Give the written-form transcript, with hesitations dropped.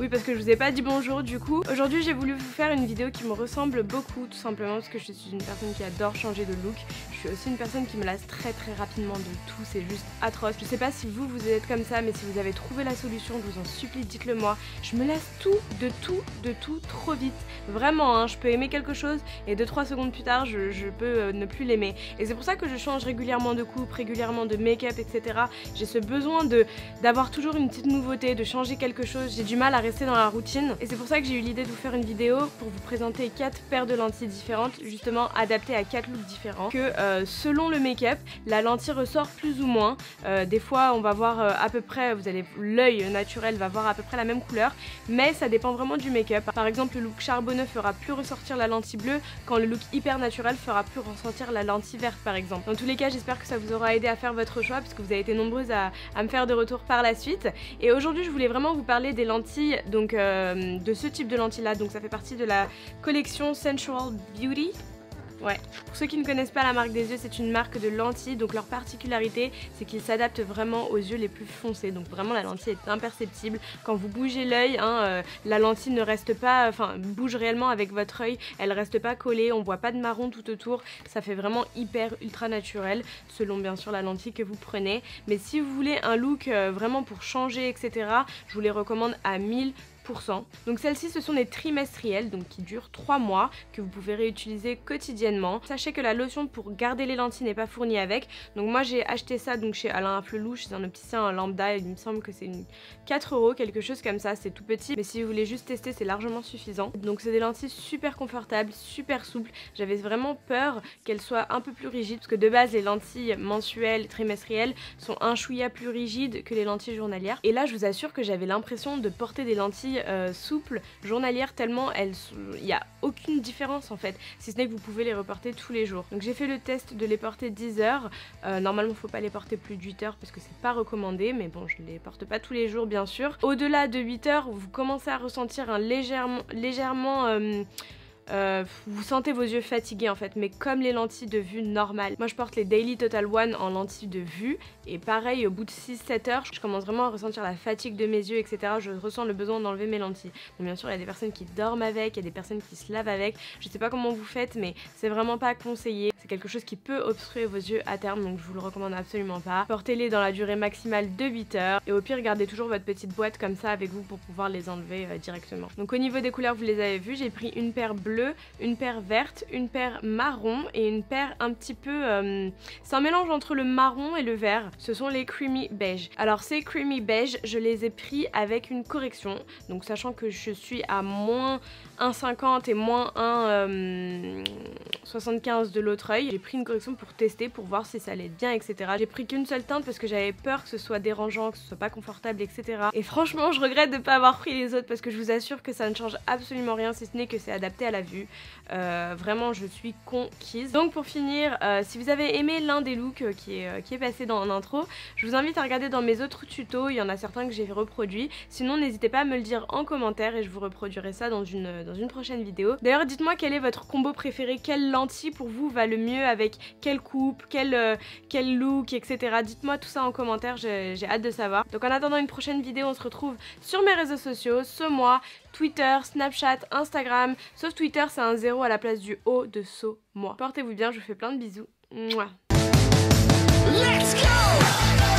Oui, parce que je vous ai pas dit bonjour du coup. Aujourd'hui j'ai voulu vous faire une vidéo qui me ressemble beaucoup, tout simplement parce que je suis une personne qui adore changer de look. Je suis aussi une personne qui me lasse très rapidement de tout, c'est juste atroce. Je sais pas si vous êtes comme ça, mais si vous avez trouvé la solution, je vous en supplie, dites-le moi. Je me lasse de tout trop vite. Vraiment, hein, je peux aimer quelque chose et 2-3 secondes plus tard, je peux ne plus l'aimer. Et c'est pour ça que je change régulièrement de coupe, régulièrement de make-up, etc. J'ai ce besoin d'avoir toujours une petite nouveauté, de changer quelque chose. J'ai du mal à rester dans la routine. Et c'est pour ça que j'ai eu l'idée de vous faire une vidéo pour vous présenter 4 paires de lentilles différentes, justement adaptées à 4 looks différents. Que selon le make-up, la lentille ressort plus ou moins. Des fois, on va voir à peu près, l'œil naturel va voir à peu près la même couleur, mais ça dépend vraiment du make-up. Par exemple, le look charbonneux fera plus ressortir la lentille bleue, quand le look hyper naturel fera plus ressortir la lentille verte, par exemple. Dans tous les cas, j'espère que ça vous aura aidé à faire votre choix, puisque vous avez été nombreuses à me faire de retour par la suite. Et aujourd'hui, je voulais vraiment vous parler des lentilles, donc de ce type de lentilles là. Donc ça fait partie de la collection Sensual Beauty. Ouais, pour ceux qui ne connaissent pas la marque des yeux, c'est une marque de lentilles, donc leur particularité c'est qu'ils s'adaptent vraiment aux yeux les plus foncés, donc vraiment la lentille est imperceptible. Quand vous bougez l'œil, hein, la lentille ne reste pas, enfin bouge réellement avec votre œil, elle reste pas collée, on voit pas de marron tout autour, ça fait vraiment hyper ultra naturel, selon bien sûr la lentille que vous prenez. Mais si vous voulez un look vraiment pour changer, etc., je vous les recommande à 1000%. Donc celles-ci ce sont des trimestrielles, donc qui durent 3 mois, que vous pouvez réutiliser quotidiennement. Sachez que la lotion pour garder les lentilles n'est pas fournie avec, donc moi j'ai acheté ça donc chez Alain Afflelou, chez un opticien lambda, il me semble que c'est 4 €, quelque chose comme ça, c'est tout petit, mais si vous voulez juste tester c'est largement suffisant. Donc c'est des lentilles super confortables, super souples. J'avais vraiment peur qu'elles soient un peu plus rigides, parce que de base les lentilles mensuelles, trimestrielles sont un chouïa plus rigides que les lentilles journalières, et là je vous assure que j'avais l'impression de porter des lentilles souples journalières, tellement il n'y a aucune différence en fait, si ce n'est que vous pouvez les reporter tous les jours. Donc j'ai fait le test de les porter 10 heures, normalement faut pas les porter plus de 8 heures parce que c'est pas recommandé, mais bon je les porte pas tous les jours bien sûr. Au-delà de 8 heures vous commencez à ressentir un légèrement vous sentez vos yeux fatigués en fait, mais comme les lentilles de vue normales. Moi je porte les Daily Total One en lentilles de vue, et pareil au bout de 6-7 heures je commence vraiment à ressentir la fatigue de mes yeux, etc. Je ressens le besoin d'enlever mes lentilles. Donc bien sûr il y a des personnes qui dorment avec, il y a des personnes qui se lavent avec, je sais pas comment vous faites, mais c'est vraiment pas conseillé. C'est quelque chose qui peut obstruer vos yeux à terme, donc je vous le recommande absolument pas. Portez-les dans la durée maximale de 8 heures, et au pire gardez toujours votre petite boîte comme ça avec vous pour pouvoir les enlever directement. Donc au niveau des couleurs vous les avez vues, j'ai pris une paire bleue, une paire verte, une paire marron et une paire un petit peu... c'est un mélange entre le marron et le vert. Ce sont les Creamy Beige. Alors ces Creamy Beige, je les ai pris avec une correction. Donc sachant que je suis à moins 1,50 et moins 1,75 de l'autre œil, j'ai pris une correction pour tester, pour voir si ça allait bien, etc. J'ai pris qu'une seule teinte parce que j'avais peur que ce soit dérangeant, que ce soit pas confortable, etc. Et franchement je regrette de ne pas avoir pris les autres parce que je vous assure que ça ne change absolument rien, si ce n'est que c'est adapté à la vue. Vraiment je suis conquise. Donc pour finir, si vous avez aimé l'un des looks qui est passé dans l'intro, je vous invite à regarder dans mes autres tutos, il y en a certains que j'ai reproduits. Sinon n'hésitez pas à me le dire en commentaire et je vous reproduirai ça dans une prochaine vidéo. D'ailleurs dites-moi quel est votre combo préféré, quelle lentille pour vous va le mieux avec quelle coupe, quel look, etc. Dites-moi tout ça en commentaire, j'ai hâte de savoir. Donc en attendant une prochaine vidéo, on se retrouve sur mes réseaux sociaux, ce mois, Twitter, Snapchat, Instagram, sauf Twitter c'est un 0 à la place du O de moi. Portez-vous bien, je vous fais plein de bisous. Mouah. Let's go!